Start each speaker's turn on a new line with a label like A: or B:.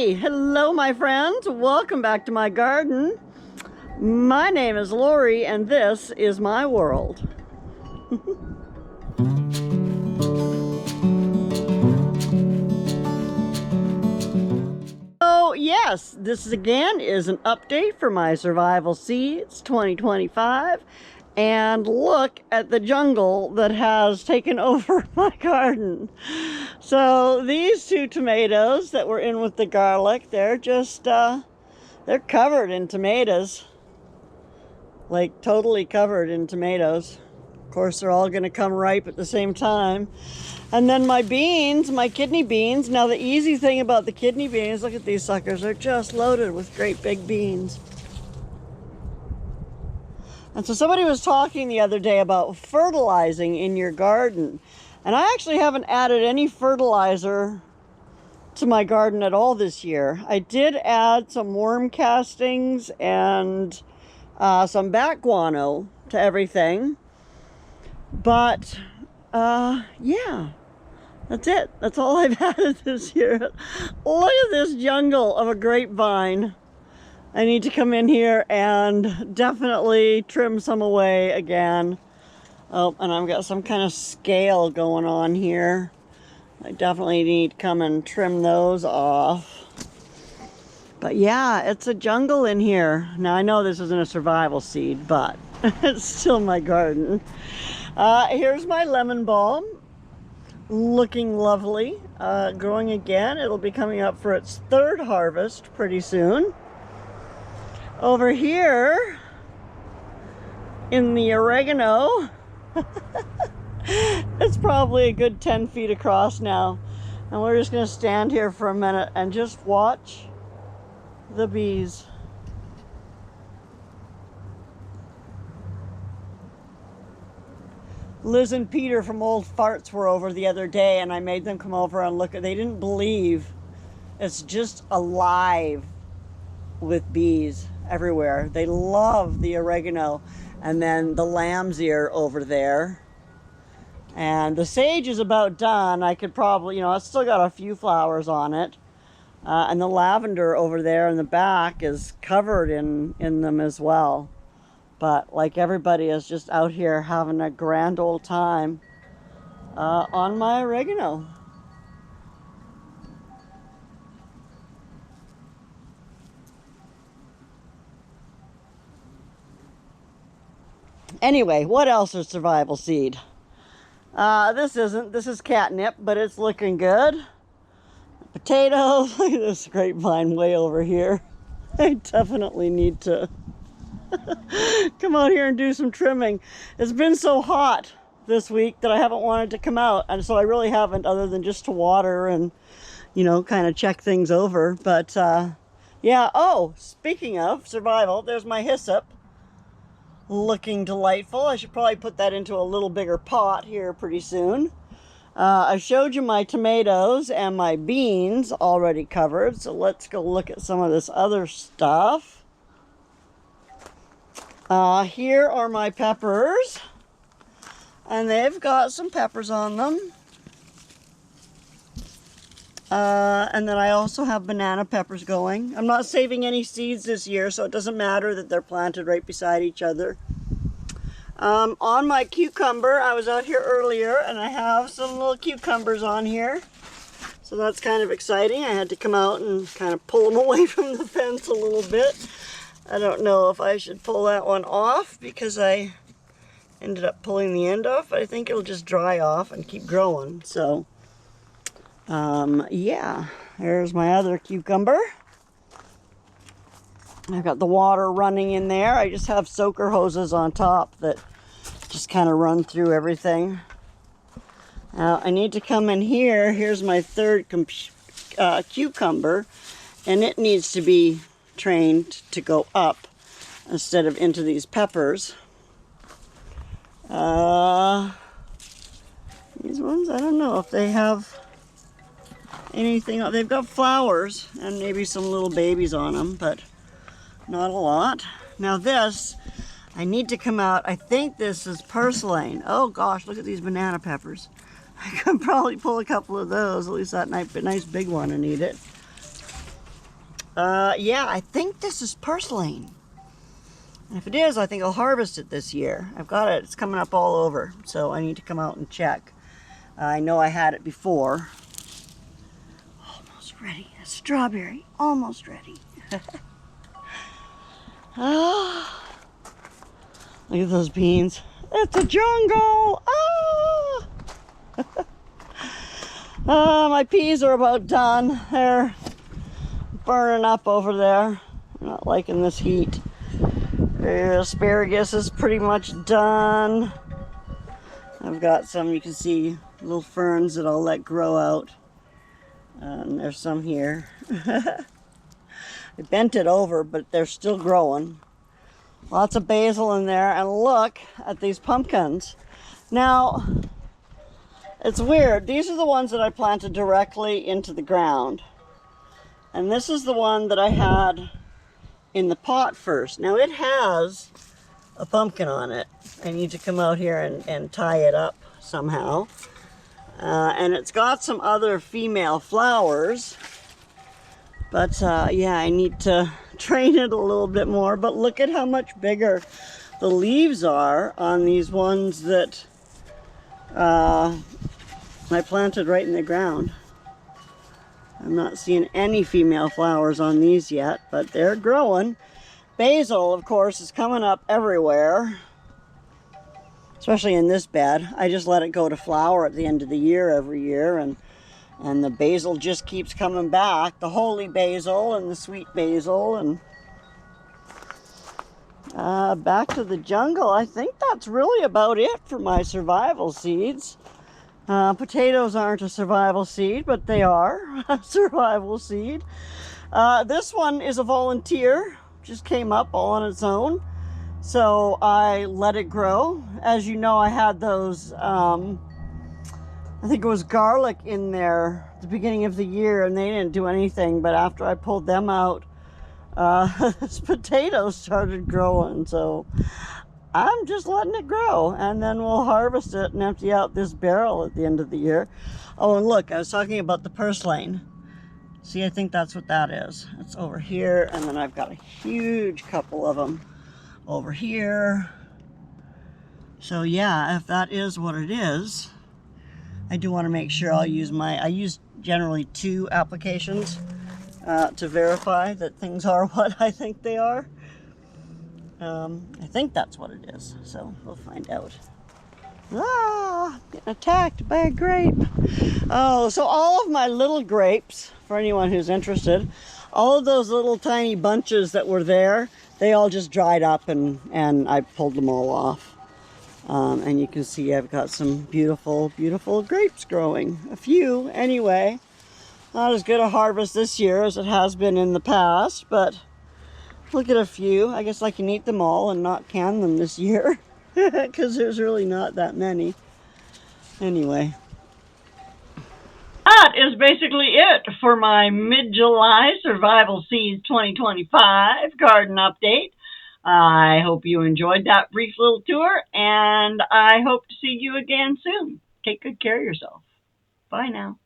A: Hey, hello my friends. Welcome back to my garden. My name is Lorrie and this is my world. So yes, this again is an update for my survival seeds 2025. And look at the jungle that has taken over my garden. So these two tomatoes that were in with the garlic, they're just, they're covered in tomatoes. Like totally covered in tomatoes. Of course, they're all gonna come ripe at the same time. And then my beans, my kidney beans. Now the easy thing about the kidney beans, look at these suckers, they're just loaded with great big beans. And so somebody was talking the other day about fertilizing in your garden. And I actually haven't added any fertilizer to my garden at all this year. I did add some worm castings and some bat guano to everything. But yeah, that's it. That's all I've added this year. Look at this jungle of a grapevine. I need to come in here and definitely trim some away again. Oh, and I've got some kind of scale going on here. I definitely need to come and trim those off. But yeah, it's a jungle in here. Now I know this isn't a survival seed, but it's still my garden. Here's my lemon balm. Looking lovely. Growing again. It'll be coming up for its third harvest pretty soon. Over here, in the oregano, it's probably a good 10 feet across now. And we're just gonna stand here for a minute and just watch the bees. Liz and Peter from Old Farts were over the other day and I made them come over and look. They didn't believe. It's just alive with bees everywhere. They love the oregano. And then the lamb's ear over there. And the sage is about done. I could probably, you know, it's still got a few flowers on it. And the lavender over there in the back is covered in them as well. But like everybody is just out here having a grand old time on my oregano. Anyway, what else is survival seed? This is catnip, but it's looking good. Potatoes, look at this grapevine way over here. I definitely need to come out here and do some trimming. It's been so hot this week that I haven't wanted to come out, and so I really haven't, other than just to water and, you know, kind of check things over. But yeah, oh, speaking of survival, there's my hyssop. Looking delightful. I should probably put that into a little bigger pot here pretty soon. I showed you my tomatoes and my beans already covered, so let's go look at some of this other stuff. Here are my peppers, and they've got some peppers on them. And then I also have banana peppers going. I'm not saving any seeds this year, so it doesn't matter that they're planted right beside each other. On my cucumber, I was out here earlier and I have some little cucumbers on here. So that's kind of exciting. I had to come out and kind of pull them away from the fence a little bit. I don't know if I should pull that one off because I ended up pulling the end off. But I think it'll just dry off and keep growing. So yeah, there's my other cucumber. I've got the water running in there. I just have soaker hoses on top that just kind of run through everything. Now I need to come in here. Here's my third cucumber, and it needs to be trained to go up instead of into these peppers. These ones, I don't know if they have anything. They've got flowers and maybe some little babies on them, but not a lot. Now this, I need to come out. I think this is purslane. Oh gosh, look at these banana peppers. I could probably pull a couple of those, at least that nice big one, and eat it. Yeah, I think this is purslane. And if it is, I think I'll harvest it this year. I've got it. It's coming up all over, so I need to come out and check. I know I had it before. Almost ready. A strawberry. Almost ready. Ah, look at those beans. It's a jungle. Ah! My peas are about done. They're burning up over there. I'm not liking this heat. The asparagus is pretty much done. I've got some, you can see, little ferns that I'll let grow out. And there's some here. I bent it over, but they're still growing. Lots of basil in there, and look at these pumpkins. Now, it's weird. These are the ones that I planted directly into the ground. And this is the one that I had in the pot first. Now, it has a pumpkin on it. I need to come out here and tie it up somehow. And it's got some other female flowers. But yeah, I need to train it a little bit more. But look at how much bigger the leaves are on these ones that I planted right in the ground. I'm not seeing any female flowers on these yet, but they're growing. Basil, of course, is coming up everywhere, especially in this bed. I just let it go to flower at the end of the year every year, and the basil just keeps coming back. The holy basil and the sweet basil, and back to the jungle. I think that's really about it for my survival seeds. Potatoes aren't a survival seed, but they are a survival seed. This one is a volunteer, just came up all on its own. So I let it grow. As you know, I had those, I think it was garlic in there at the beginning of the year, and they didn't do anything. But after I pulled them out, this potato started growing. So I'm just letting it grow, and then we'll harvest it and empty out this barrel at the end of the year. Oh, and look, I was talking about the purslane. See, I think that's what that is. It's over here, and then I've got a huge couple of them over here. So yeah, if that is what it is, I do want to make sure I use generally 2 applications to verify that things are what I think they are. I think that's what it is, so we'll find out. Ah, getting attacked by a grape. Oh, so all of my little grapes, for anyone who's interested, all of those little tiny bunches that were there, they all just dried up, and I pulled them all off. And you can see I've got some beautiful, beautiful grapes growing. A few, anyway. Not as good a harvest this year as it has been in the past, but look at a few. I guess I can eat them all and not can them this year, because there's really not that many. Anyway. That is basically it for my mid-July Survival Seeds 2025 garden update. I hope you enjoyed that brief little tour, and I hope to see you again soon. Take good care of yourself. Bye now.